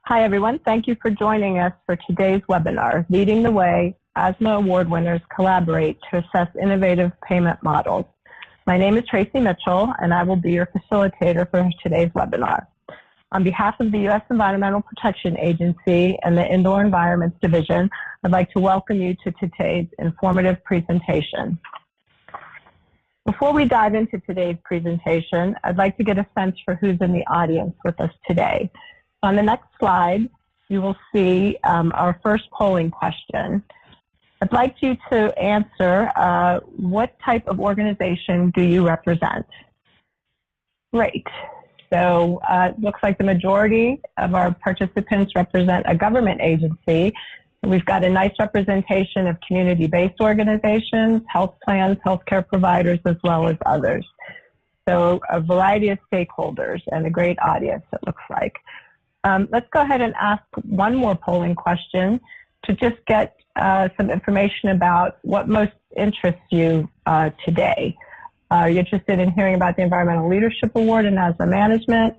Hi, everyone. Thank you for joining us for today's webinar, Leading the Way, Asthma Award Winners Collaborate to Assess Innovative Payment Models. My name is Tracy Mitchell, and I will be your facilitator for today's webinar. On behalf of the U.S. Environmental Protection Agency and the Indoor Environments Division, I'd like to welcome you to today's informative presentation. Before we dive into today's presentation, I'd like to get a sense for who's in the audience with us today. On the next slide, you will see our first polling question. I'd like you to answer, what type of organization do you represent? Great. So it looks like the majority of our participants represent a government agency. We've got a nice representation of community-based organizations, health plans, healthcare providers, as well as others. So a variety of stakeholders and a great audience, it looks like. Let's go ahead and ask one more polling question to just get some information about what most interests you today. Are you interested in hearing about the Environmental Leadership Award in asthma management,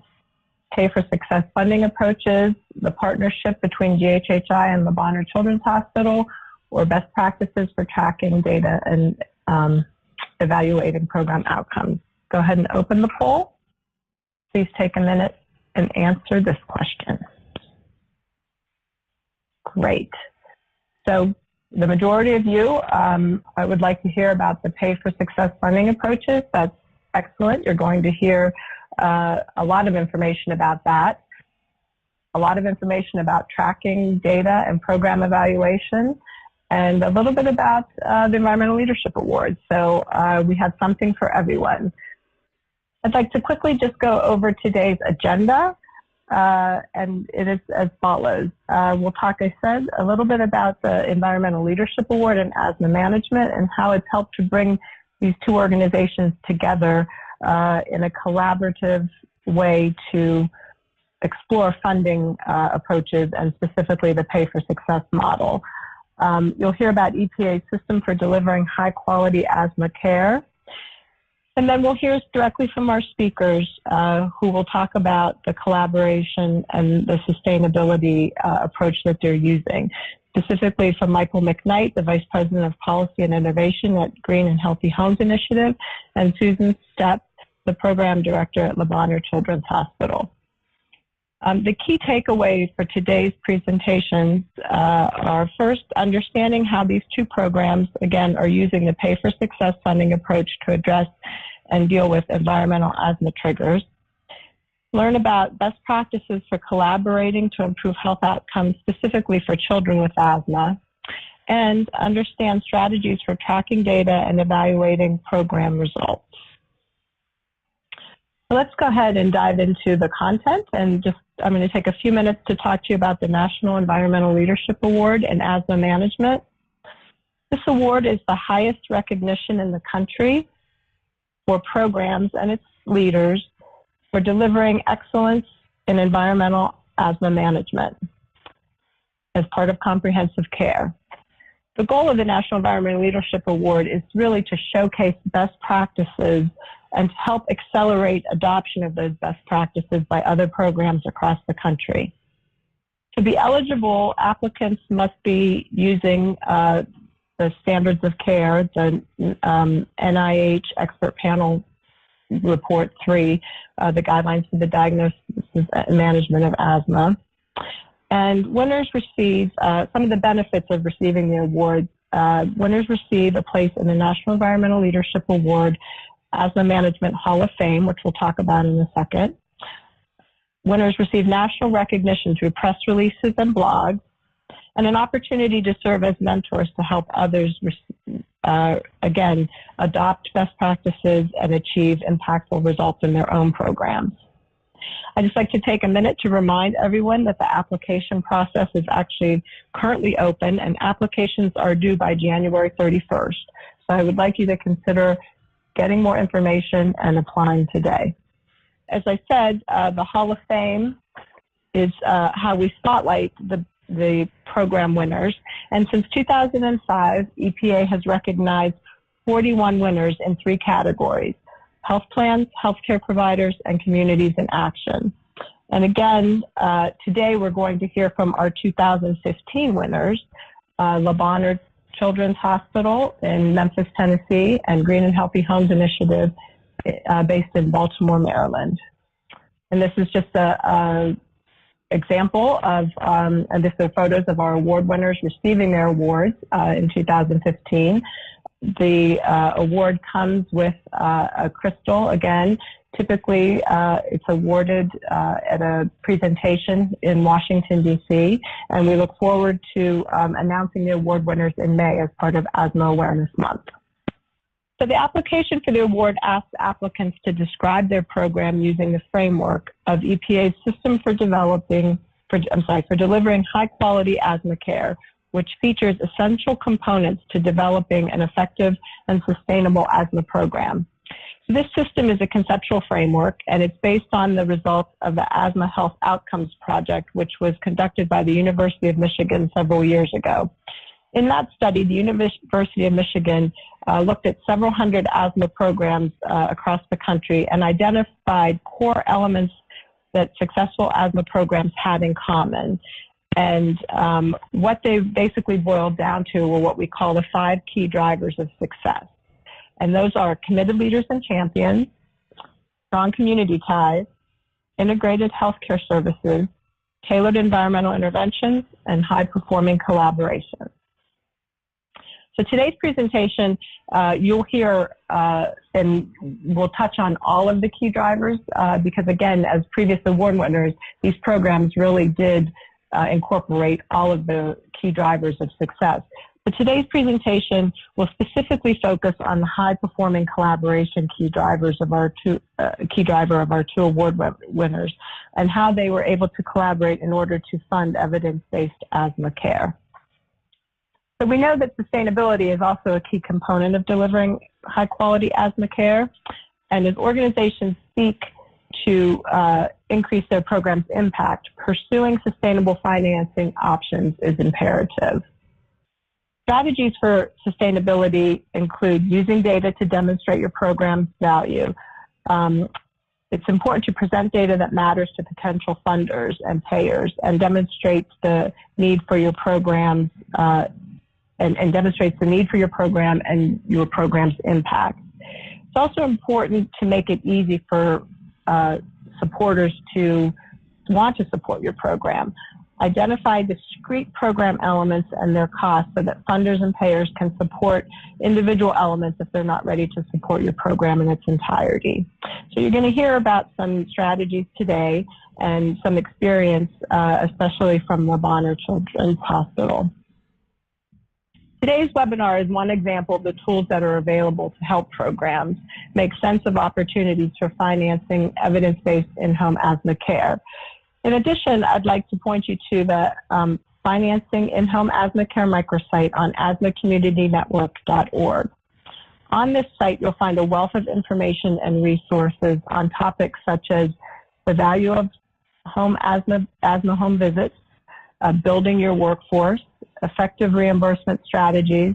pay for success funding approaches, the partnership between GHHI and Le Bonheur Children's Hospital, or best practices for tracking data and evaluating program outcomes? Go ahead and open the poll. Please take a minute and answer this question. Great. So the majority of you, I would like to hear about the pay for success funding approaches. That's excellent. You're going to hear a lot of information about that, a lot of information about tracking data and program evaluation, and a little bit about the Environmental Leadership Award. So we have something for everyone. I'd like to quickly just go over today's agenda, and it is as follows. We'll talk, I said, a little bit about the Environmental Leadership Award in asthma management and how it's helped to bring these two organizations together in a collaborative way to explore funding approaches and specifically the pay for success model. You'll hear about EPA's system for delivering high quality asthma care. And then we'll hear directly from our speakers who will talk about the collaboration and the sustainability approach that they're using. Specifically from Michael McKnight, the Vice President of Policy and Innovation at Green and Healthy Homes Initiative, and Susan Stepp, the Program Director at Le Bonheur Children's Hospital. The key takeaways for today's presentations are first, understanding how these two programs, again, are using the Pay for Success funding approach to address and deal with environmental asthma triggers. Learn about best practices for collaborating to improve health outcomes, specifically for children with asthma. And understand strategies for tracking data and evaluating program results. So let's go ahead and dive into the content, and I'm going to take a few minutes to talk to you about the National Environmental Leadership Award in asthma management. This award is the highest recognition in the country for programs and its leaders for delivering excellence in environmental asthma management as part of comprehensive care. The goal of the National Environmental Leadership Award is really to showcase best practices and to help accelerate adoption of those best practices by other programs across the country. To be eligible, applicants must be using the standards of care, the NIH Expert Panel Report 3, the Guidelines for the Diagnosis and Management of Asthma. And winners receive some of the benefits of receiving the award. Winners receive a place in the National Environmental Leadership Award Asthma Management Hall of Fame, which we'll talk about in a second. Winners receive national recognition through press releases and blogs, and an opportunity to serve as mentors to help others, again, adopt best practices and achieve impactful results in their own programs. I'd just like to take a minute to remind everyone that the application process is actually currently open, and applications are due by January 31st. So I would like you to consider getting more information and applying today. As I said, the Hall of Fame is how we spotlight the program winners. And since 2005, EPA has recognized 41 winners in 3 categories: health plans, healthcare providers, and communities in action. And again, today we're going to hear from our 2015 winners, Le Bonheur Children's Hospital in Memphis, Tennessee, and Green and Healthy Homes Initiative based in Baltimore, Maryland. And this is just a example of, and this are photos of our award winners receiving their awards in 2015. The award comes with a crystal. Again, typically it's awarded at a presentation in Washington, D.C., and we look forward to announcing the award winners in May as part of Asthma Awareness Month. So the application for the award asks applicants to describe their program using the framework of EPA's system for delivering high-quality asthma care, which features essential components to developing an effective and sustainable asthma program. So this system is a conceptual framework, and it's based on the results of the Asthma Health Outcomes Project, which was conducted by the University of Michigan several years ago. In that study, the University of Michigan looked at several hundred asthma programs across the country and identified core elements that successful asthma programs had in common. And what they basically boiled down to were what we call the 5 key drivers of success. And those are committed leaders and champions, strong community ties, integrated healthcare services, tailored environmental interventions, and high-performing collaboration. So today's presentation, you'll hear, and we'll touch on all of the key drivers because, again, as previous award winners, these programs really did incorporate all of the key drivers of success. But today's presentation will specifically focus on the high-performing collaboration key drivers of our two award winners and how they were able to collaborate in order to fund evidence-based asthma care. So we know that sustainability is also a key component of delivering high-quality asthma care, and as organizations seek to increase their program's impact, pursuing sustainable financing options is imperative. Strategies for sustainability include using data to demonstrate your program's value. It's important to present data that matters to potential funders and payers and demonstrates the need for your programs and demonstrates the need for your program and your program's impact. It's also important to make it easy for supporters to want to support your program. Identify discrete program elements and their costs so that funders and payers can support individual elements if they're not ready to support your program in its entirety. So you're going to hear about some strategies today and some experience, especially from Le Bonheur Children's Hospital. Today's webinar is one example of the tools that are available to help programs make sense of opportunities for financing evidence-based in-home asthma care. In addition, I'd like to point you to the Financing In-Home Asthma Care microsite on AsthmaCommunityNetwork.org. On this site, you'll find a wealth of information and resources on topics such as the value of asthma home visits, building your workforce, effective reimbursement strategies,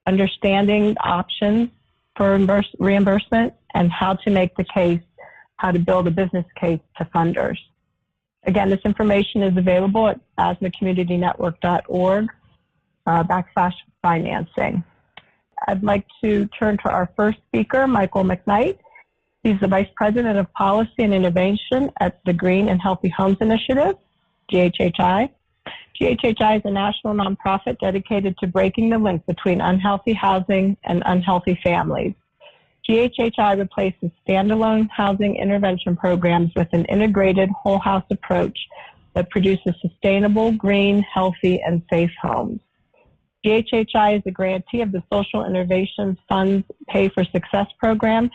understanding options for reimbursement, and how to make the case, how to build a business case to funders. Again, this information is available at AsthmaCommunityNetwork.org /financing. I'd like to turn to our first speaker, Michael McKnight. He's the Vice President of Policy and Innovation at the Green and Healthy Homes Initiative, GHHI. GHHI is a national nonprofit dedicated to breaking the link between unhealthy housing and unhealthy families. GHHI replaces standalone housing intervention programs with an integrated whole house approach that produces sustainable, green, healthy, and safe homes. GHHI is a grantee of the Social Innovation Fund's Pay for Success program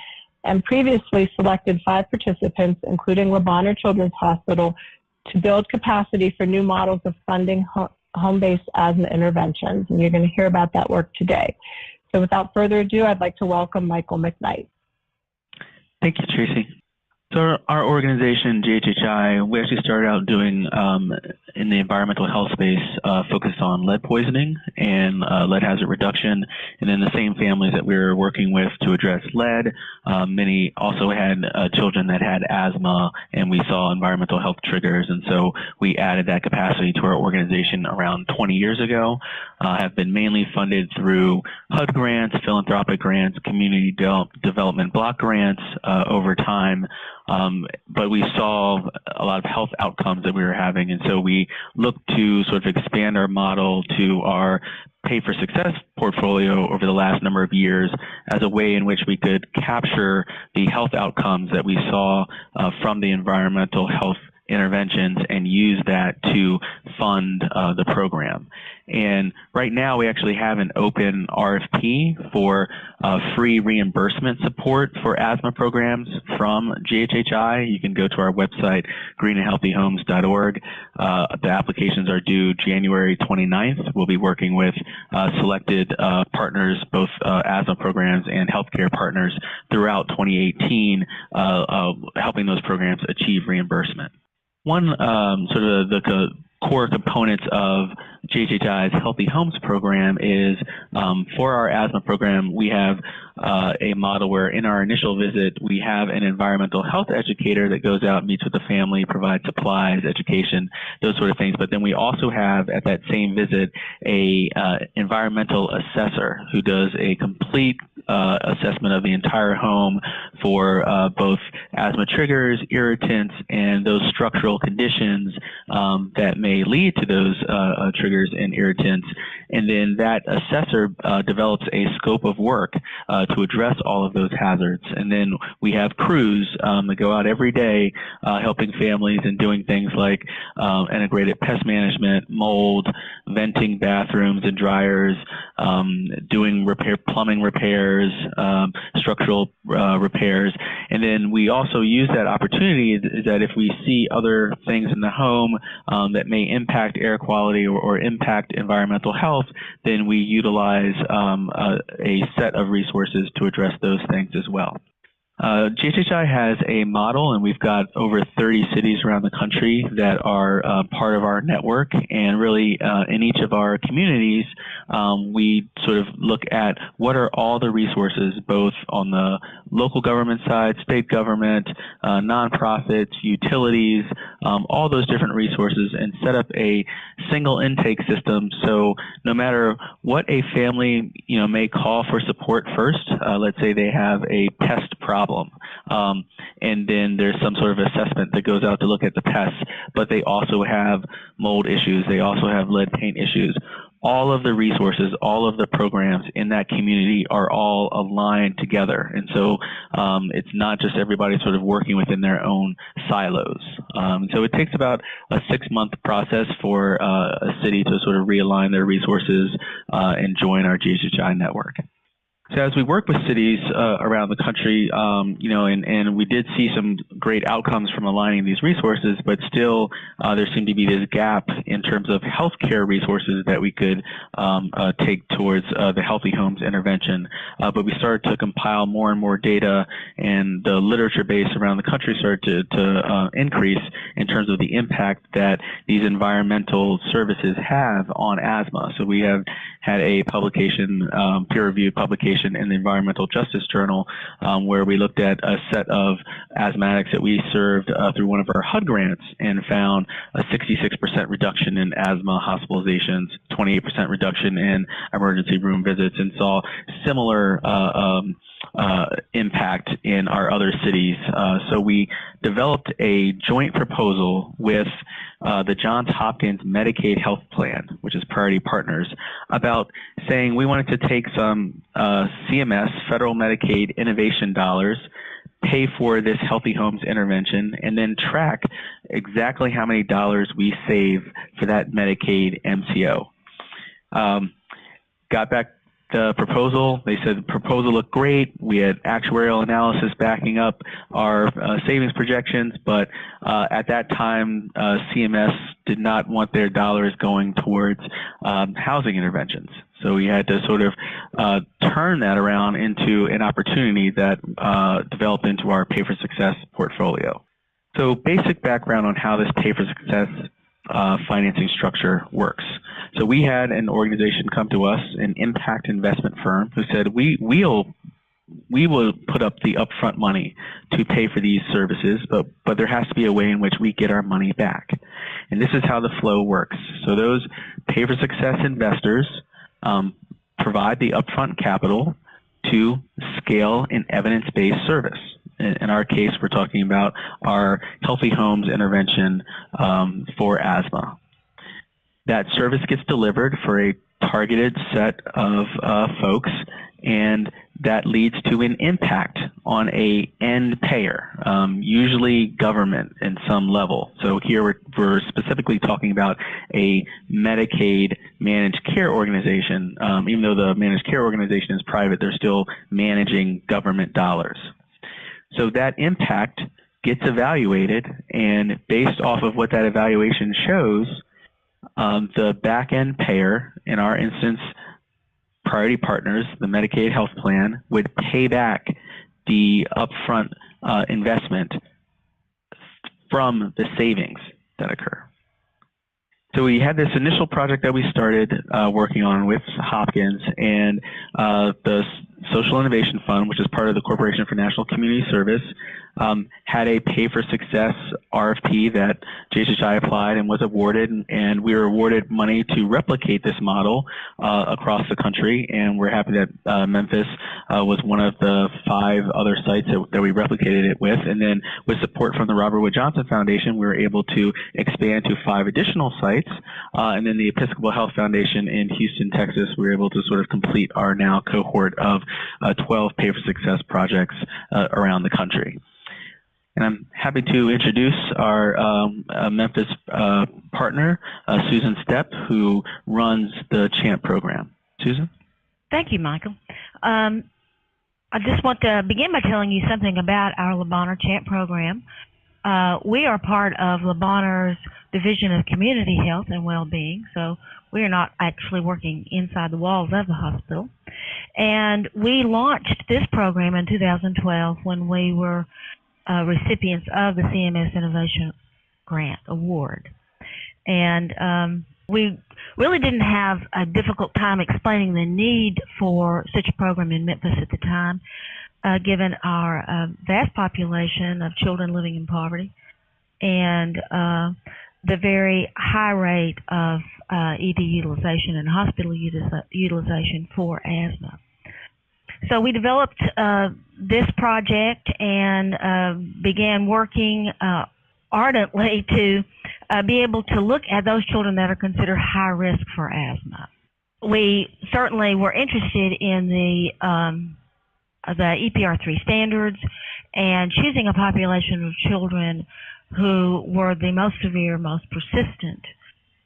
and previously selected 5 participants, including Le Bonheur Children's Hospital, to build capacity for new models of funding home-based asthma interventions. And you're going to hear about that work today. So without further ado, I'd like to welcome Michael McKnight. Thank you, Tracy. So our organization, GHHI, we actually started out doing in the environmental health space focused on lead poisoning and lead hazard reduction. And then the same families that we were working with to address lead, many also had children that had asthma, and we saw environmental health triggers. And so we added that capacity to our organization around 20 years ago, have been mainly funded through HUD grants, philanthropic grants, community development block grants over time. But we saw a lot of health outcomes that we were having, and so we looked to sort of expand our model to our Pay for Success portfolio over the last number of years as a way in which we could capture the health outcomes that we saw from the environmental health interventions and use that to fund the program. And right now we actually have an open RFP for free reimbursement support for asthma programs from GHHI. You can go to our website, greenandhealthyhomes.org. The applications are due January 29th. We'll be working with selected partners, both asthma programs and healthcare partners throughout 2018, helping those programs achieve reimbursement. One sort of the core components of GHHI's Healthy Homes program is for our asthma program, we have a model where in our initial visit, we have an environmental health educator that goes out, meets with the family, provides supplies, education, those sort of things. But then we also have at that same visit a environmental assessor who does a complete assessment of the entire home for both asthma triggers, irritants, and those structural conditions that may lead to those triggers and irritants. And then that assessor develops a scope of work to address all of those hazards. And then we have crews that go out every day helping families and doing things like integrated pest management, mold, venting bathrooms and dryers, doing plumbing repairs, structural repairs. And then we also use that opportunity is that if we see other things in the home that may impact air quality or impact environmental health, then we utilize a set of resources to address those things as well. GHHI has a model, and we've got over 30 cities around the country that are part of our network. And really, in each of our communities, we sort of look at what are all the resources, both on the local government side, state government, nonprofits, utilities, all those different resources, and set up a single intake system. So no matter what a family may call for support first, let's say they have a pest problem. And then there's some sort of assessment that goes out to look at the pests, but they also have mold issues. They also have lead paint issues. All of the resources, all of the programs in that community are all aligned together. And so it's not just everybody sort of working within their own silos. So it takes about a 6-month process for a city to sort of realign their resources and join our GHHI network. So as we work with cities around the country, and we did see some great outcomes from aligning these resources, but still there seemed to be this gap in terms of healthcare resources that we could take towards the Healthy Homes intervention. But we started to compile more and more data, and the literature base around the country started to increase in terms of the impact that these environmental services have on asthma. So we have had a publication, peer-reviewed publication in the Environmental Justice Journal, where we looked at a set of asthmatics that we served through one of our HUD grants and found a 66% reduction in asthma hospitalizations, 28% reduction in emergency room visits, and saw similar impact in our other cities. So we developed a joint proposal with the Johns Hopkins Medicaid Health Plan, which is Priority Partners, about saying we wanted to take some CMS, federal Medicaid innovation dollars, pay for this Healthy Homes intervention, and then track exactly how many dollars we save for that Medicaid MCO. Got back the proposal. They said the proposal looked great. We had actuarial analysis backing up our savings projections, but at that time, CMS did not want their dollars going towards housing interventions. So we had to sort of turn that around into an opportunity that developed into our Pay for Success portfolio. So basic background on how this Pay for Success financing structure works. So we had an organization come to us, an impact investment firm, who said, we will put up the upfront money to pay for these services, but there has to be a way in which we get our money back. And this is how the flow works. So those pay-for-success investors provide the upfront capital to scale an evidence-based service. In our case, we're talking about our Healthy Homes intervention for asthma. That service gets delivered for a targeted set of folks, and that leads to an impact on a end payer, usually government in some level. So here we're specifically talking about a Medicaid managed care organization. Even though the managed care organization is private, they're still managing government dollars. So that impact gets evaluated, and based off of what that evaluation shows, the back-end payer, in our instance, Priority Partners, the Medicaid health plan, would pay back the upfront investment from the savings that occur. So we had this initial project that we started working on with Hopkins, and the Social Innovation Fund, which is part of the Corporation for National Community Service, had a pay-for-success RFP that JHI applied and was awarded, and we were awarded money to replicate this model across the country, and we're happy that Memphis was one of the 5 other sites that we replicated it with. And then with support from the Robert Wood Johnson Foundation, we were able to expand to 5 additional sites, and then the Episcopal Health Foundation in Houston, Texas, we were able to sort of complete our now cohort of 12 pay-for-success projects around the country. And I'm happy to introduce our Memphis partner, Susan Stepp, who runs the CHAMP program. Susan? Thank you, Michael. I just want to begin by telling you something about our Le Bonheur CHAMP program. We are part of Le Bonheur's Division of Community Health and Wellbeing, so we are not actually working inside the walls of the hospital. And we launched this program in 2012 when we were recipients of the CMS Innovation Grant Award. And we really didn't have a difficult time explaining the need for such a program in Memphis at the time, given our vast population of children living in poverty and the very high rate of ED utilization and hospital utilization for asthma. So we developed this project and began working ardently to be able to look at those children that are considered high risk for asthma. We certainly were interested in the EPR3 standards and choosing a population of children who were the most severe, most persistent.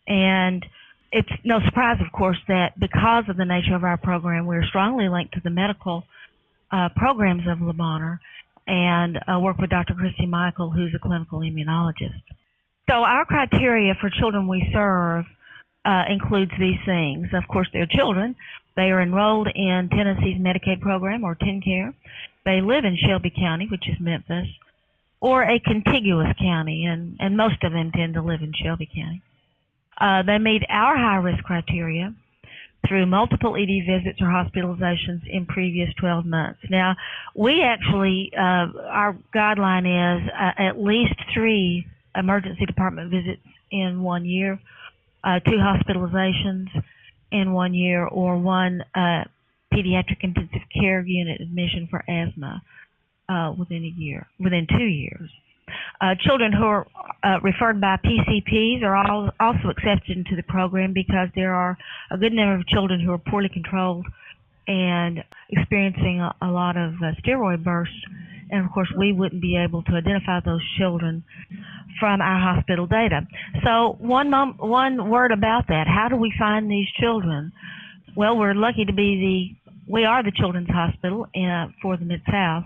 And it's no surprise, of course, that because of the nature of our program, we're strongly linked to the medical programs of Le Bonheur and work with Dr. Christy Michael, who's a clinical immunologist. So our criteria for children we serve includes these things. Of course, they're children. They are enrolled in Tennessee's Medicaid program, or TennCare. They live in Shelby County, which is Memphis, or a contiguous county, and most of them tend to live in Shelby County. They meet our high-risk criteria through multiple ED visits or hospitalizations in previous 12 months. Now, we actually, our guideline is at least 3 emergency department visits in 1 year, 2 hospitalizations in 1 year, or 1 pediatric intensive care unit admission for asthma within 2 years. Children who are referred by PCPs are also accepted into the program because there are a good number of children who are poorly controlled and experiencing a lot of steroid bursts. And, of course, we wouldn't be able to identify those children from our hospital data. So one word about that. How do we find these children? Well, we're lucky to be we are the Children's Hospital for the Mid-South.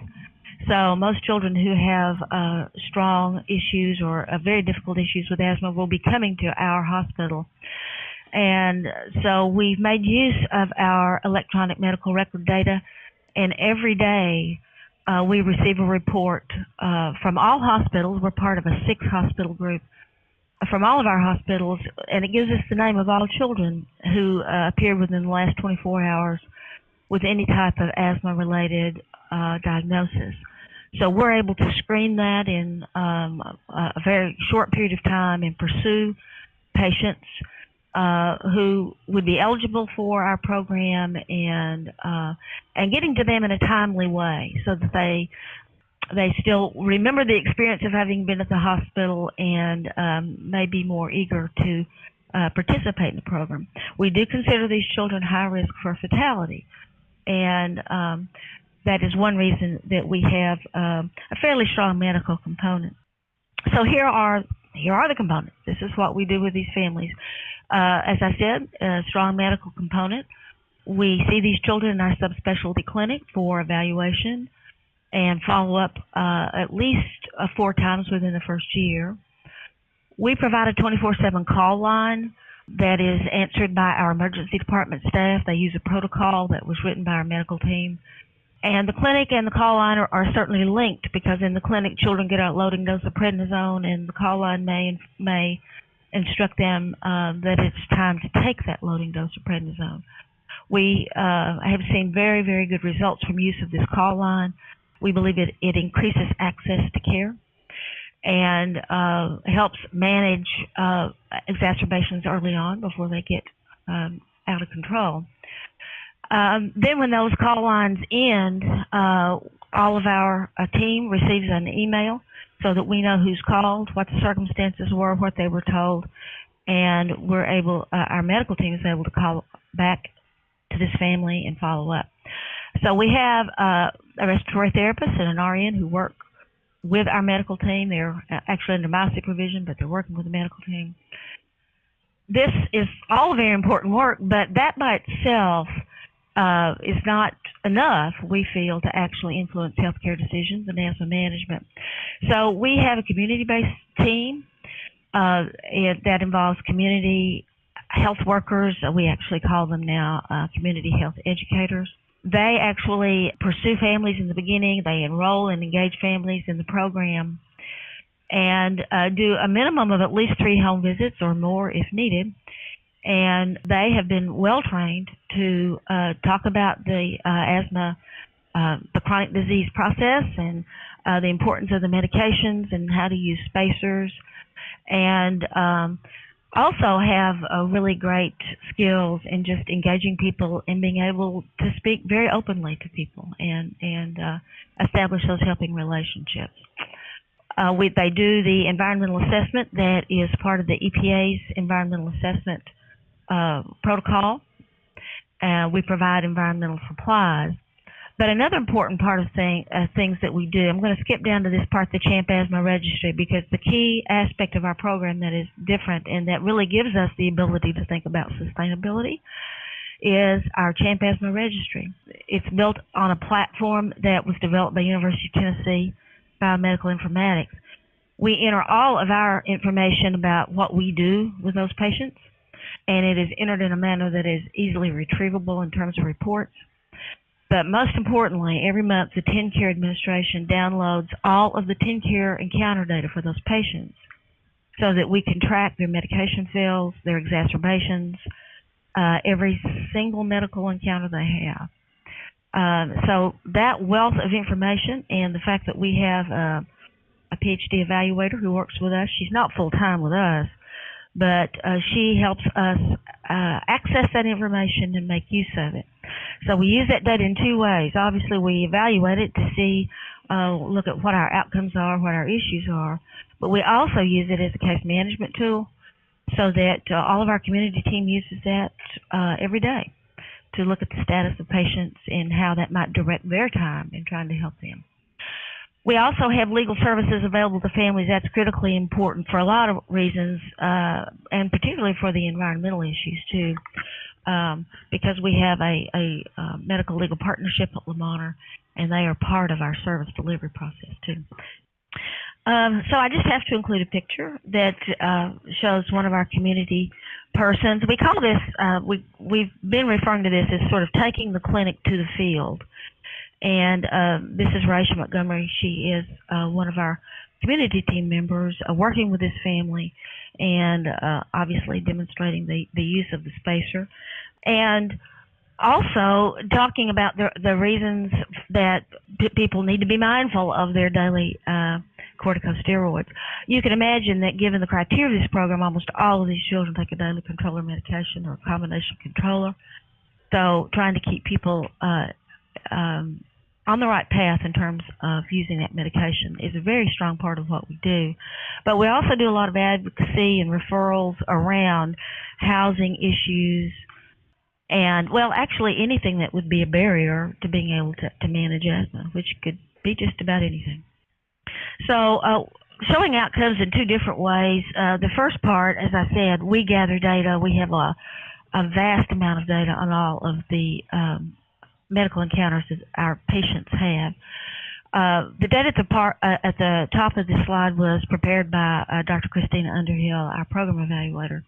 So most children who have strong issues or very difficult issues with asthma will be coming to our hospital. And so we've made use of our electronic medical record data, and every day we receive a report from all hospitals. We're part of a 6-hospital group from all of our hospitals, and it gives us the name of all children who appeared within the last 24 hours with any type of asthma-related diagnosis. So we're able to screen that in a very short period of time and pursue patients who would be eligible for our program, and getting to them in a timely way so that they still remember the experience of having been at the hospital and may be more eager to participate in the program. We do consider these children high risk for fatality, and that is one reason that we have a fairly strong medical component. So here are the components. This is what we do with these families. As I said, a strong medical component. We see these children in our subspecialty clinic for evaluation and follow up at least 4 times within the first year. We provide a 24/7 call line that is answered by our emergency department staff. They use a protocol that was written by our medical team. And the clinic and the call line are certainly linked, because in the clinic, children get a loading dose of prednisone, and the call line may instruct them that it's time to take that loading dose of prednisone. We have seen very, very good results from use of this call line. We believe it increases access to care and helps manage exacerbations early on before they get out of control. Then when those call lines end, all of our team receives an email so that we know who's called, what the circumstances were, what they were told, and we're able, our medical team is able to call back to this family and follow up. So we have a respiratory therapist and an RN who work with our medical team. They're actually under my supervision, but they're working with the medical team. This is all very important work, but that by itself is not enough, we feel, to actually influence healthcare decisions and asthma management. So we have a community-based team that involves community health workers. We actually call them now community health educators. They actually pursue families in the beginning. They enroll and engage families in the program and do a minimum of at least 3 home visits or more if needed. And they have been well trained to talk about the asthma, the chronic disease process, and the importance of the medications and how to use spacers, and also have really great skills in just engaging people and being able to speak very openly to people and establish those helping relationships. They do the environmental assessment that is part of the EPA's environmental assessment protocol. We provide environmental supplies. But another important part of things that we do, I'm going to skip down to this part, the CHAMP Asthma Registry, because the key aspect of our program that is different and that really gives us the ability to think about sustainability is our CHAMP Asthma Registry. It's built on a platform that was developed by University of Tennessee Biomedical Informatics. We enter all of our information about what we do with those patients, and it is entered in a manner that is easily retrievable in terms of reports. But most importantly, every month the TennCare administration downloads all of the TennCare encounter data for those patients so that we can track their medication fills, their exacerbations, every single medical encounter they have. So that wealth of information, and the fact that we have a PhD evaluator who works with us, she's not full-time with us, but she helps us access that information and make use of it. So we use that data in 2 ways. Obviously, we evaluate it to see, look at what our outcomes are, what our issues are, but we also use it as a case management tool so that all of our community team uses that every day to look at the status of patients and how that might direct their time in trying to help them. We also have legal services available to families. That's critically important for a lot of reasons, and particularly for the environmental issues too, because we have a medical legal partnership at Lamar, and they are part of our service delivery process too. So I just have to include a picture that shows one of our community persons. We call this, we've been referring to this as sort of taking the clinic to the field. And this is Raisha Montgomery. She is one of our community team members working with this family, and obviously demonstrating the use of the spacer, and also talking about the reasons that people need to be mindful of their daily corticosteroids. You can imagine that given the criteria of this program, almost all of these children take a daily controller medication or a combination controller. So trying to keep people on the right path in terms of using that medication is a very strong part of what we do. But we also do a lot of advocacy and referrals around housing issues and, well, actually anything that would be a barrier to being able to manage asthma, which could be just about anything. So showing outcomes in two different ways. The first part, as I said, we gather data. We have a vast amount of data on all of the medical encounters that our patients have. The data at the top of the slide was prepared by Dr. Christina Underhill, our program evaluator.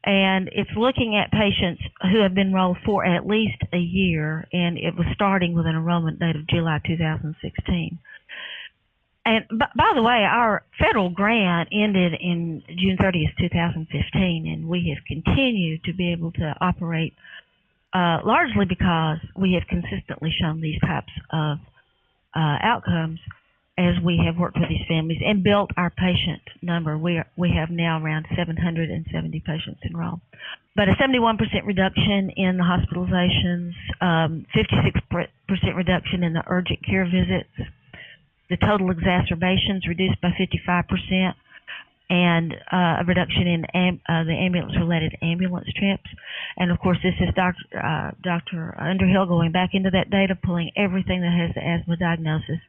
And it's looking at patients who have been enrolled for at least a year, and it was starting with an enrollment date of July 2016. And by the way, our federal grant ended in June 30th, 2015, and we have continued to be able to operate largely because we have consistently shown these types of outcomes as we have worked with these families and built our patient number. We have now around 770 patients enrolled. But a 71% reduction in the hospitalizations, 56% reduction in the urgent care visits, the total exacerbations reduced by 55%, and a reduction in the ambulance-related ambulance trips. And, of course, this is Dr. Underhill going back into that data, pulling everything that has the asthma diagnosis.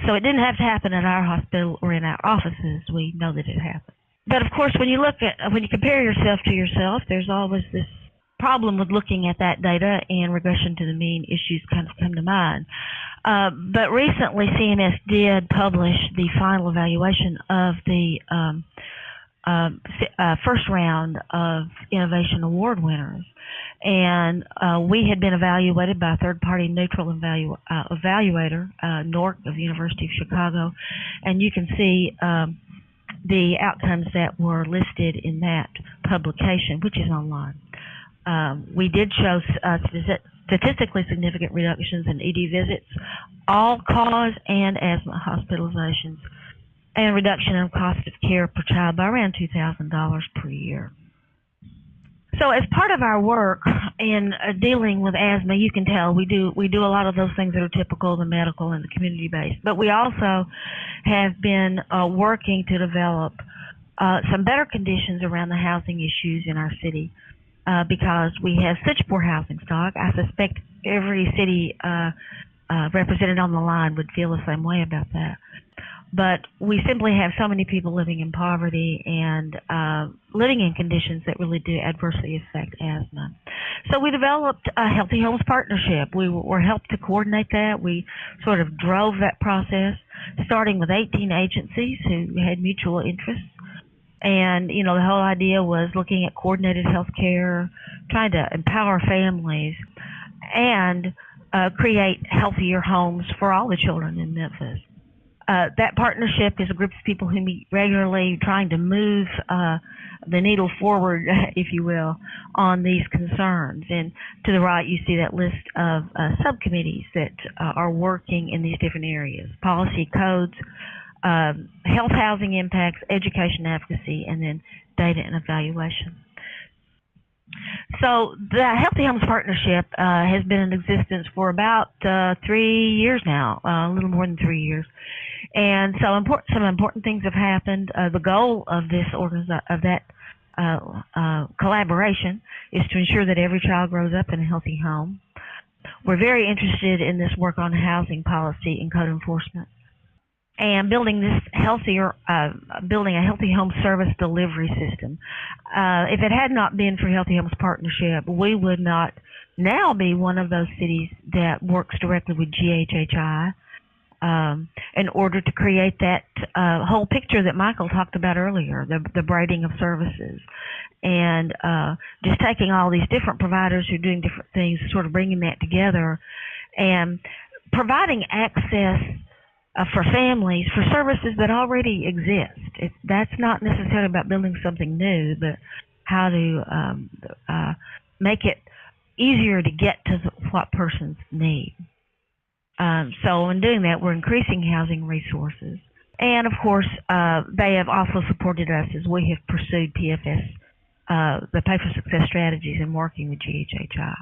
So it didn't have to happen at our hospital or in our offices. We know that it happened. But, of course, when you compare yourself to yourself, there's always this problem with looking at that data, and regression to the mean issues kind of come to mind. But recently, CMS did publish the final evaluation of the first round of Innovation Award winners. And we had been evaluated by a third-party neutral evaluator, NORC of the University of Chicago. And you can see the outcomes that were listed in that publication, which is online. We did show statistically significant reductions in ED visits, all-cause and asthma hospitalizations, and reduction in cost of care per child by around $2,000 per year. So as part of our work in dealing with asthma, you can tell we do a lot of those things that are typical of the medical and the community-based. But we also have been working to develop some better conditions around the housing issues in our city. Because we have such poor housing stock. I suspect every city represented on the line would feel the same way about that. But we simply have so many people living in poverty and living in conditions that really do adversely affect asthma. So we developed a Healthy Homes Partnership. We were helped to coordinate that. We sort of drove that process, starting with 18 agencies who had mutual interests. And, you know, the whole idea was looking at coordinated health care, trying to empower families, and create healthier homes for all the children in Memphis. That partnership is a group of people who meet regularly, trying to move the needle forward, if you will, on these concerns. And to the right, you see that list of subcommittees that are working in these different areas: policy, codes, health housing impacts, education advocacy, and then data and evaluation. So the Healthy Homes Partnership has been in existence for about 3 years now, a little more than 3 years. And so some important things have happened. The goal of this collaboration is to ensure that every child grows up in a healthy home. We're very interested in this work on housing policy and code enforcement, and building a healthy home service delivery system. If it had not been for Healthy Homes Partnership, we would not now be one of those cities that works directly with GHHI in order to create that whole picture that Michael talked about earlier, the braiding of services, and just taking all these different providers who are doing different things, sort of bringing that together and providing access for families for services that already exist. That's not necessarily about building something new, but how to make it easier to get to what persons need. So in doing that, we're increasing housing resources. And, of course, they have also supported us as we have pursued PFS, the Pay for Success strategies, and working with GHHI.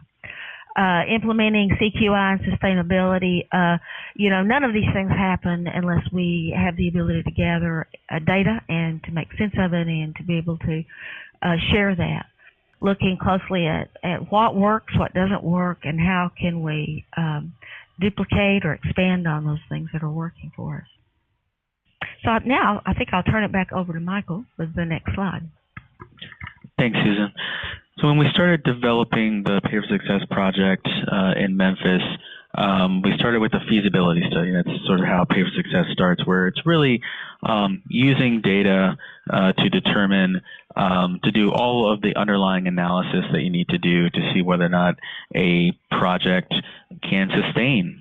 Implementing CQI and sustainability, none of these things happen unless we have the ability to gather data and to make sense of it and to be able to share that. Looking closely at what works, what doesn't work, and how can we duplicate or expand on those things that are working for us. So now I think I'll turn it back over to Michael with the next slide. Thanks, Susan. So when we started developing the Pay for Success project in Memphis, we started with a feasibility study. That's sort of how Pay for Success starts, where it's really using data to determine, to do all of the underlying analysis that you need to do to see whether or not a project can sustain,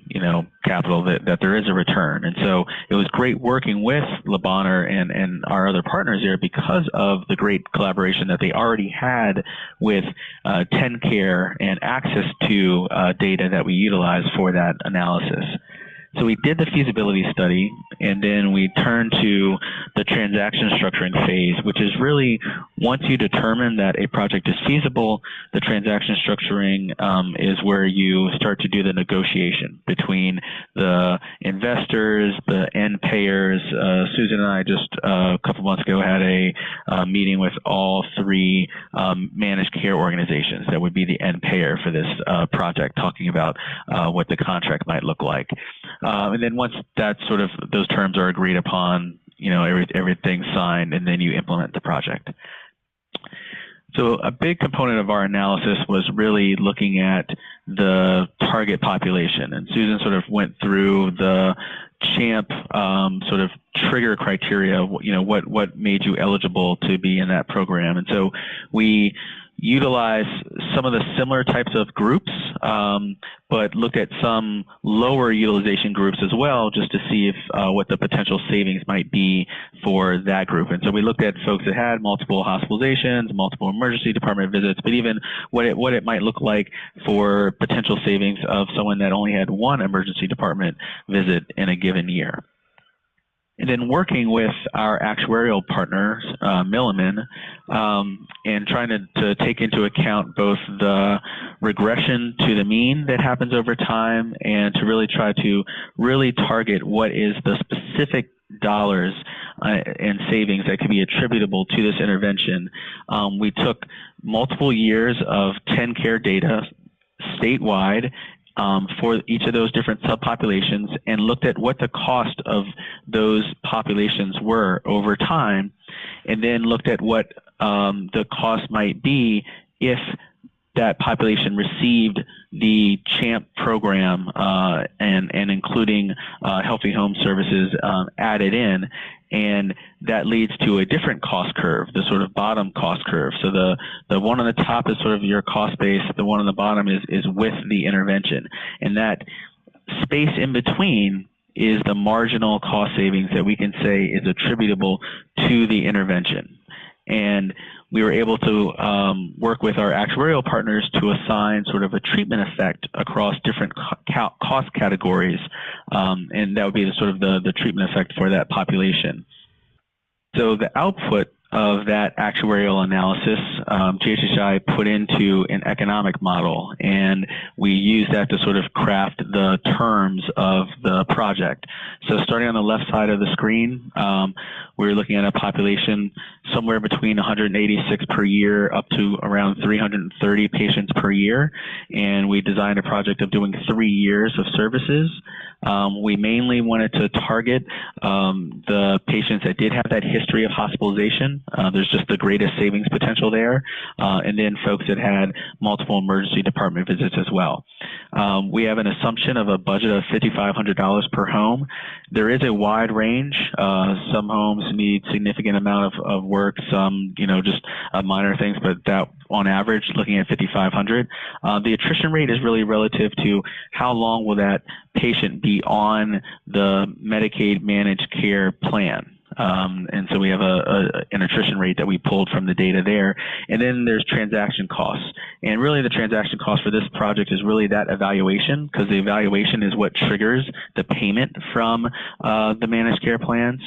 capital, that there is a return. And so it was great working with Le Bonheur and our other partners here because of the great collaboration that they already had with TennCare and access to data that we utilize for that analysis. So we did the feasibility study, and then we turned to the transaction structuring phase, which is really once you determine that a project is feasible, the transaction structuring is where you start to do the negotiation between the investors, the end payers. Susan and I just a couple months ago had a meeting with all three managed care organizations that would be the end payer for this project, talking about what the contract might look like. And then once that those terms are agreed upon, everything's signed, and then you implement the project. So a big component of our analysis was really looking at the target population, and Susan went through the CHAMP trigger criteria. What made you eligible to be in that program, and so we utilize some of the similar types of groups, but looked at some lower utilization groups as well, just to see if what the potential savings might be for that group. And so we looked at folks that had multiple hospitalizations, multiple emergency department visits, but even what it might look like for potential savings of someone that only had one emergency department visit in a given year. And then working with our actuarial partners, Milliman, and trying to take into account both the regression to the mean that happens over time, and to really try to target what is the specific dollars and savings that could be attributable to this intervention. We took multiple years of TennCare data statewide for each of those different subpopulations, and looked at what the cost of those populations were over time, and then looked at what the cost might be if that population received the CHAMP program and including Healthy Home Services added in. And that leads to a different cost curve, the bottom cost curve. So the one on the top is your cost base, the one on the bottom is with the intervention. And that space in between is the marginal cost savings that we can say is attributable to the intervention. And we were able to work with our actuarial partners to assign a treatment effect across different cost categories, and that would be the treatment effect for that population. So the output of that actuarial analysis, GHHI put into an economic model, and we use that to craft the terms of the project. So starting on the left side of the screen, we're looking at a population somewhere between 186 per year up to around 330 patients per year, and we designed a project of doing 3 years of services. We mainly wanted to target the patients that did have that history of hospitalization. There's just the greatest savings potential there, and then folks that had multiple emergency department visits as well. We have an assumption of a budget of $5,500 per home. There is a wide range. Some homes need significant amount of work, some, just minor things, but that on average, looking at 5,500. The attrition rate is really relative to how long will that patient be on the Medicaid managed care plan. And so we have an attrition rate that we pulled from the data there. And then there's transaction costs. And really the transaction cost for this project is really that evaluation, because the evaluation is what triggers the payment from the managed care plans.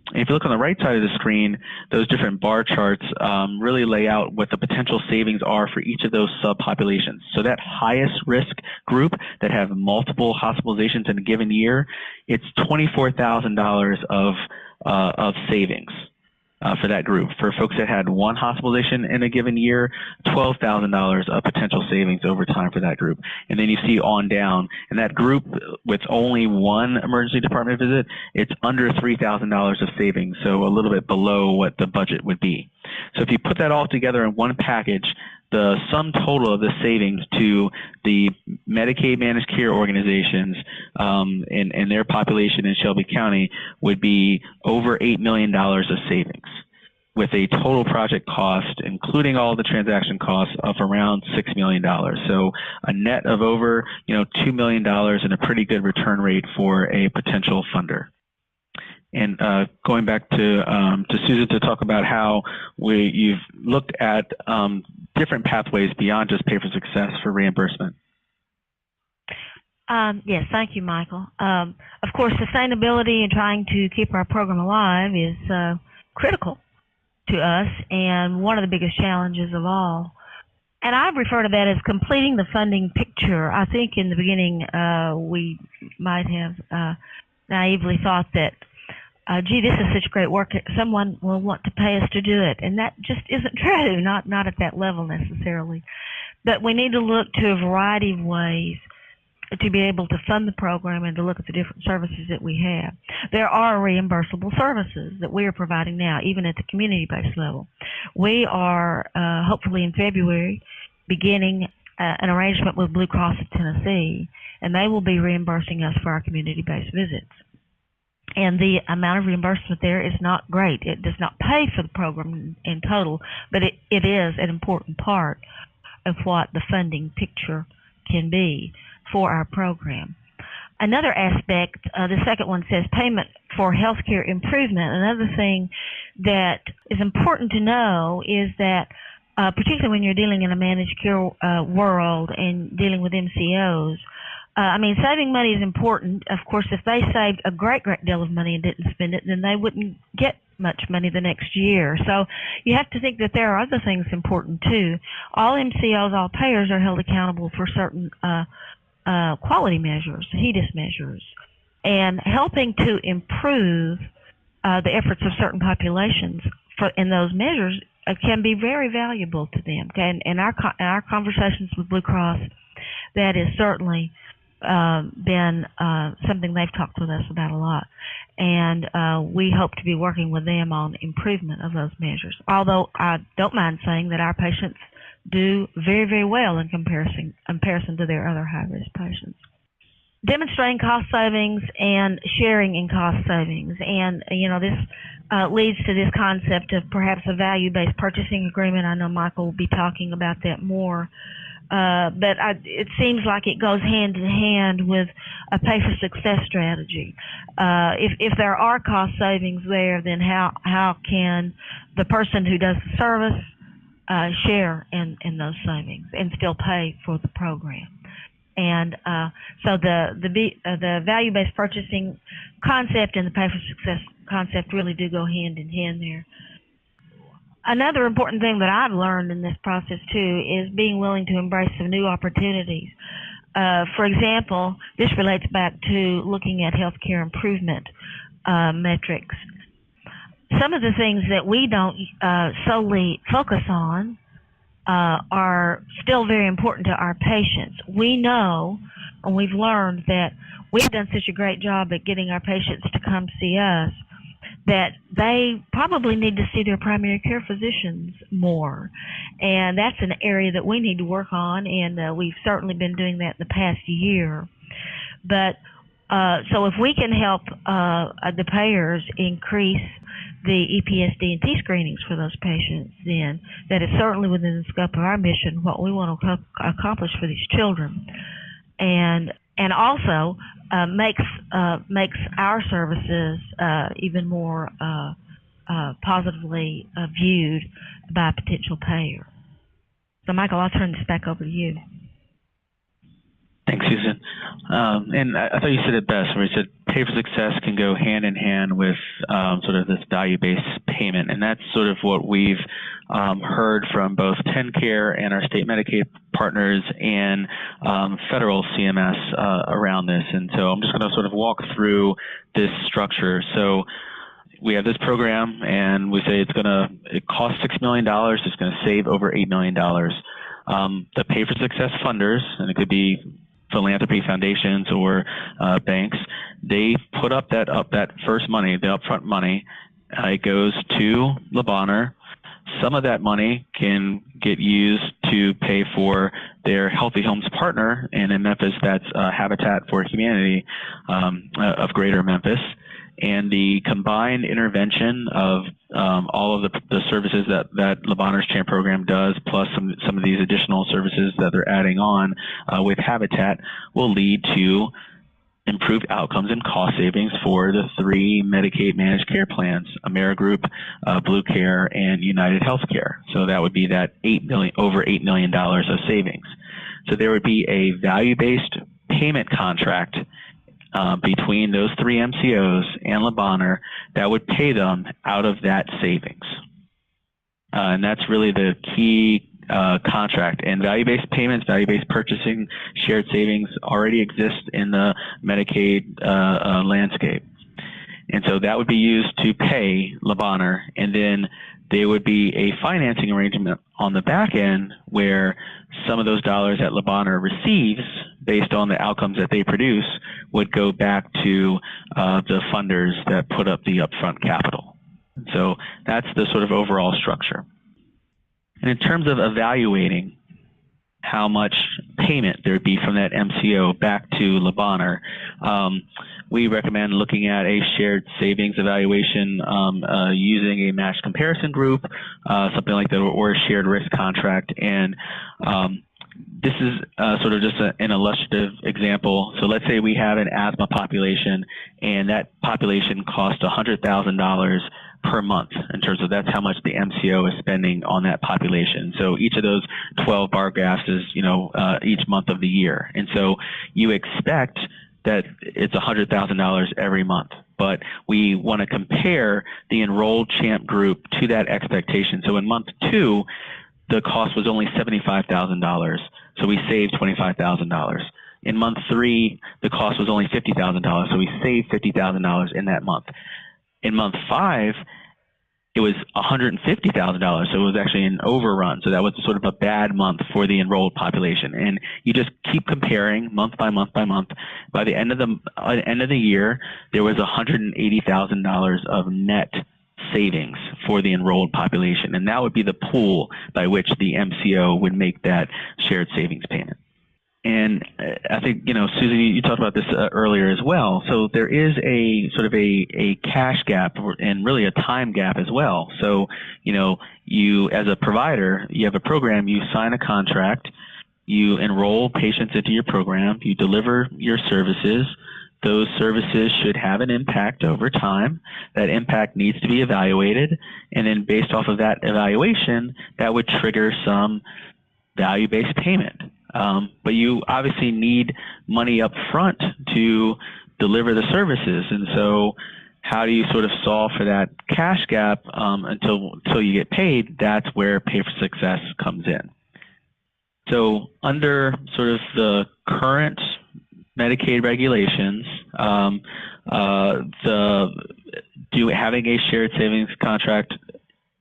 And if you look on the right side of the screen, those different bar charts really lay out what the potential savings are for each of those subpopulations. So that highest risk group that have multiple hospitalizations in a given year, it's $24,000 of savings for that group. For folks that had one hospitalization in a given year, $12,000 of potential savings over time for that group. And then you see on down, and that group with only one emergency department visit, it's under $3,000 of savings, so a little bit below what the budget would be. So if you put that all together in one package, the sum total of the savings to the Medicaid managed care organizations and their population in Shelby County would be over $8 million of savings, with a total project cost, including all the transaction costs, of around $6 million. So a net of over $2 million and a pretty good return rate for a potential funder. And going back to Susan to talk about how you've looked at different pathways beyond just pay for success for reimbursement. Yes, thank you, Michael. Of course, sustainability and trying to keep our program alive is critical to us and one of the biggest challenges of all. And I refer to that as completing the funding picture. I think in the beginning we might have naively thought that gee, this is such great work, someone will want to pay us to do it. And that just isn't true, not at that level necessarily. But we need to look to a variety of ways to be able to fund the program and to look at the different services that we have. There are reimbursable services that we are providing now, even at the community-based level. We are, hopefully in February, beginning an arrangement with Blue Cross of Tennessee, and they will be reimbursing us for our community-based visits. And the amount of reimbursement there is not great. It does not pay for the program in total, but it is an important part of what the funding picture can be for our program. Another aspect, the second one says payment for healthcare improvement. Another thing that is important to know is that particularly when you're dealing in a managed care world and dealing with MCOs, saving money is important. Of course, if they saved a great deal of money and didn't spend it, then they wouldn't get much money the next year. So you have to think that there are other things important too. All MCOs, all payers are held accountable for certain quality measures, HEDIS measures, and helping to improve the efforts of certain populations in those measures can be very valuable to them. Okay? And our conversations with Blue Cross, that is certainly been something they've talked with us about a lot, and we hope to be working with them on improvement of those measures. Although I don't mind saying that our patients do very, very well in comparison to their other high-risk patients. Demonstrating cost savings and sharing in cost savings, and this leads to this concept of perhaps a value-based purchasing agreement. I know Michael will be talking about that more. But it seems like it goes hand in hand with a pay-for-success strategy. If there are cost savings there, then how can the person who does the service share in those savings and still pay for the program? And so the value-based purchasing concept and the pay-for-success concept really do go hand in hand there. Another important thing that I've learned in this process, too, is being willing to embrace some new opportunities. For example, this relates back to looking at healthcare improvement metrics. Some of the things that we don't solely focus on are still very important to our patients. We know, and we've learned, that we've done such a great job at getting our patients to come see us that they probably need to see their primary care physicians more. And that's an area that we need to work on, and we've certainly been doing that in the past year. But So if we can help the payers increase the EPSD and T screenings for those patients, then that is certainly within the scope of our mission, what we want to accomplish for these children, and also makes our services even more positively viewed by a potential payer. So, Michael, I'll turn this back over to you. Thanks, Susan. And I thought you said it best, where you said pay for success can go hand in hand with sort of this value-based payment, and that's sort of what we've heard from both TennCare and our state Medicaid partners and federal CMS around this. And so I'm just going to sort of walk through this structure. So we have this program, and we say it costs $6 million. It's going to save over $8 million. The pay for success funders, and it could be philanthropy foundations or banks, they put up that first money, the upfront money. It goes to Le Bonheur. Some of that money can get used to pay for their Healthy Homes partner, and in Memphis, that's Habitat for Humanity of Greater Memphis. And the combined intervention of all of the services that Le Bonheur's CHAMP program does, plus some of these additional services that they're adding on with Habitat, will lead to improved outcomes and cost savings for the 3 Medicaid managed care plans: Amerigroup, Blue Care, and United Healthcare. So that would be that over $8 million of savings. So there would be a value-based payment contract between those 3 MCOs and Le Bonheur that would pay them out of that savings. And that's really the key contract. And value-based payments, value-based purchasing, shared savings already exist in the Medicaid landscape. And so that would be used to pay Le Bonheur, and then there would be a financing arrangement on the back end where some of those dollars that Le Bonheur receives based on the outcomes that they produce would go back to the funders that put up the upfront capital. So that's the sort of overall structure. And in terms of evaluating how much payment there would be from that MCO back to Le Bonheur, we recommend looking at a shared savings evaluation using a matched comparison group, something like that, or a shared risk contract. And this is sort of just an illustrative example. So let's say we have an asthma population, and that population costs $100,000 per month in terms of that's how much the MCO is spending on that population. So each of those 12 bar graphs is, each month of the year. And so you expect that it's $100,000 every month. But we want to compare the enrolled CHAMP group to that expectation. So in month 2, the cost was only $75,000. So we saved $25,000. In month 3, the cost was only $50,000. So we saved $50,000 in that month. In month 5, it was $150,000, so it was actually an overrun. So that was sort of a bad month for the enrolled population. And you just keep comparing month by month by month. By the end of the year, there was $180,000 of net savings for the enrolled population, and that would be the pool by which the MCO would make that shared savings payment. And I think, Susan, you talked about this earlier as well. So there is a sort of a cash gap and really a time gap as well. So, you as a provider, you have a program, you sign a contract, you enroll patients into your program, you deliver your services. Those services should have an impact over time. That impact needs to be evaluated. And then based off of that evaluation, that would trigger some value-based payment. But you obviously need money up front to deliver the services. And so how do you sort of solve for that cash gap until you get paid? That's where pay for success comes in. So under sort of the current Medicaid regulations, having a shared savings contract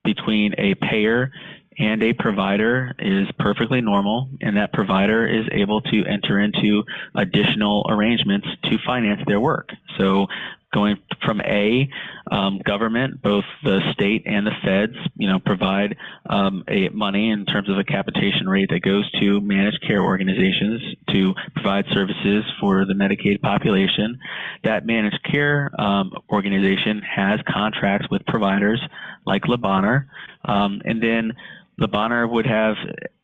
between a payer and a provider is perfectly normal, and that provider is able to enter into additional arrangements to finance their work. So going from government, both the state and the feds, provide money in terms of a capitation rate that goes to managed care organizations to provide services for the Medicaid population. That managed care organization has contracts with providers like Lebaner, and then Lebaner would have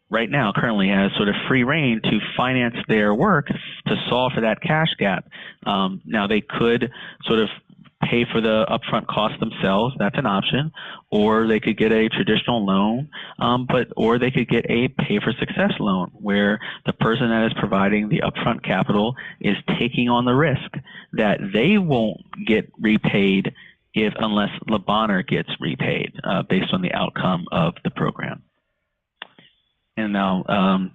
right now currently has sort of free reign to finance their work to solve for that cash gap. Now they could sort of pay for the upfront cost themselves. That's an option. Or they could get a traditional loan, or they could get a pay for success loan where the person that is providing the upfront capital is taking on the risk that they won't get repaid unless Lebaner gets repaid based on the outcome of the program. And now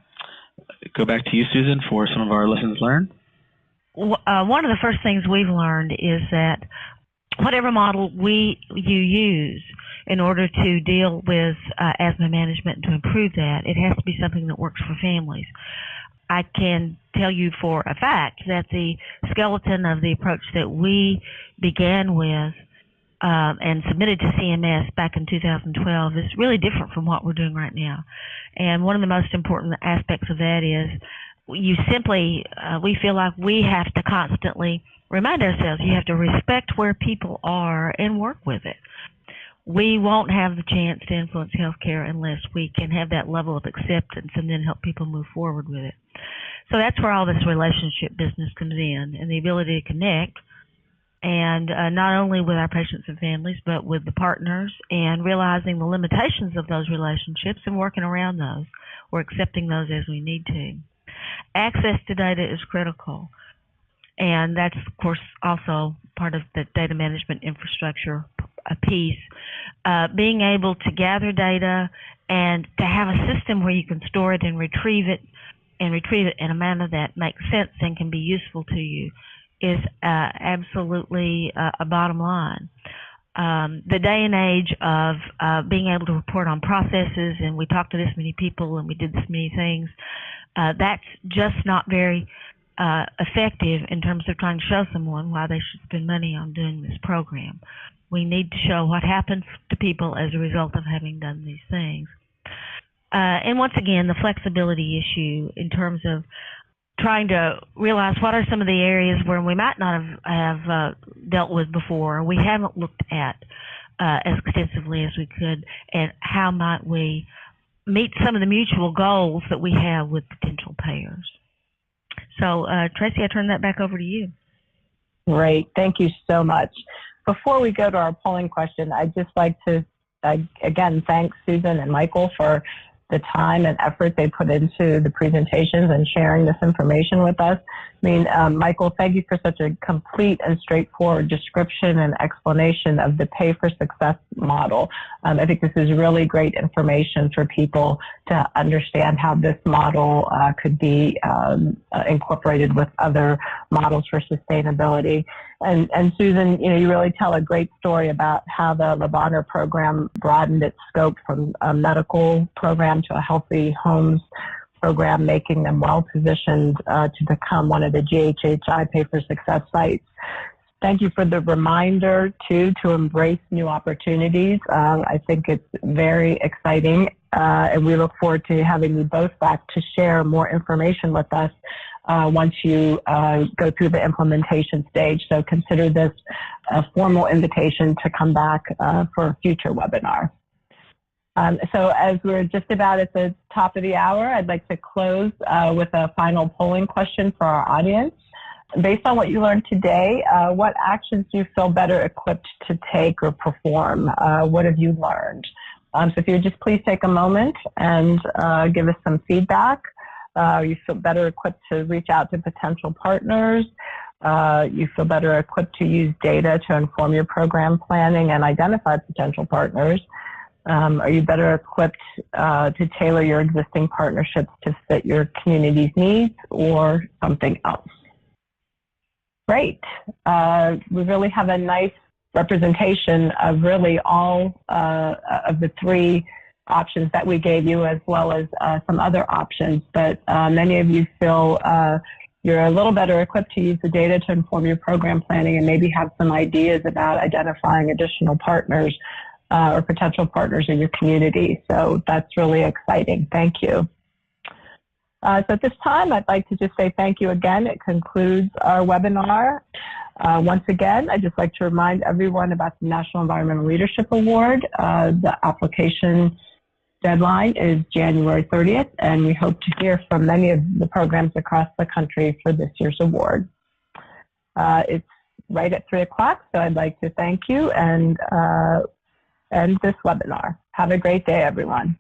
go back to you, Susan, for some of our lessons learned. One of the first things we've learned is that whatever model you use in order to deal with asthma management and to improve that, it has to be something that works for families. I can tell you for a fact that the skeleton of the approach that we began with and submitted to CMS back in 2012 is really different from what we're doing right now. And one of the most important aspects of that is we feel like we have to constantly remind ourselves you have to respect where people are and work with it. We won't have the chance to influence healthcare unless we can have that level of acceptance and then help people move forward with it. So that's where all this relationship business comes in, and the ability to connect, and not only with our patients and families, but with the partners, and realizing the limitations of those relationships and working around those or accepting those as we need to. Access to data is critical, and that's, of course, also part of the data management infrastructure piece. Being able to gather data and to have a system where you can store it and retrieve it in a manner that makes sense and can be useful to you is absolutely a bottom line. The day and age of being able to report on processes, and we talked to this many people and we did this many things, that's just not very effective in terms of trying to show someone why they should spend money on doing this program. We need to show what happens to people as a result of having done these things. And once again, the flexibility issue in terms of trying to realize what are some of the areas where we might not have dealt with before, or we haven't looked at as extensively as we could, and how might we meet some of the mutual goals that we have with potential payers. So, Tracy, I turn that back over to you. Great. Thank you so much. Before we go to our polling question, I'd just like to, again, thank Susan and Michael for the time and effort they put into the presentations and sharing this information with us. I mean, Michael, thank you for such a complete and straightforward description and explanation of the Pay for Success model. I think this is really great information for people to understand how this model could be incorporated with other models for sustainability. And Susan, you really tell a great story about how the Lebaner program broadened its scope from a medical program to a healthy homes program, making them well-positioned to become one of the GHHI Pay for Success sites. Thank you for the reminder, too, to embrace new opportunities. I think it's very exciting, and we look forward to having you both back to share more information with us once you go through the implementation stage. So consider this a formal invitation to come back for a future webinar. So as we're just about at the top of the hour, I'd like to close with a final polling question for our audience. Based on what you learned today, what actions do you feel better equipped to take or perform? What have you learned? So if you would just please take a moment and give us some feedback. You feel better equipped to reach out to potential partners. You feel better equipped to use data to inform your program planning and identify potential partners. Are you better equipped to tailor your existing partnerships to fit your community's needs, or something else? Great. We really have a nice representation of really all of the three options that we gave you, as well as some other options. But many of you feel you're a little better equipped to use the data to inform your program planning and maybe have some ideas about identifying additional partners or potential partners in your community. So that's really exciting. Thank you. So at this time, I'd like to just say thank you again. It concludes our webinar. Once again, I'd just like to remind everyone about the National Environmental Leadership Award. The application deadline is January 30th, and we hope to hear from many of the programs across the country for this year's award. It's right at 3 o'clock, so I'd like to thank you and end this webinar. Have a great day, everyone.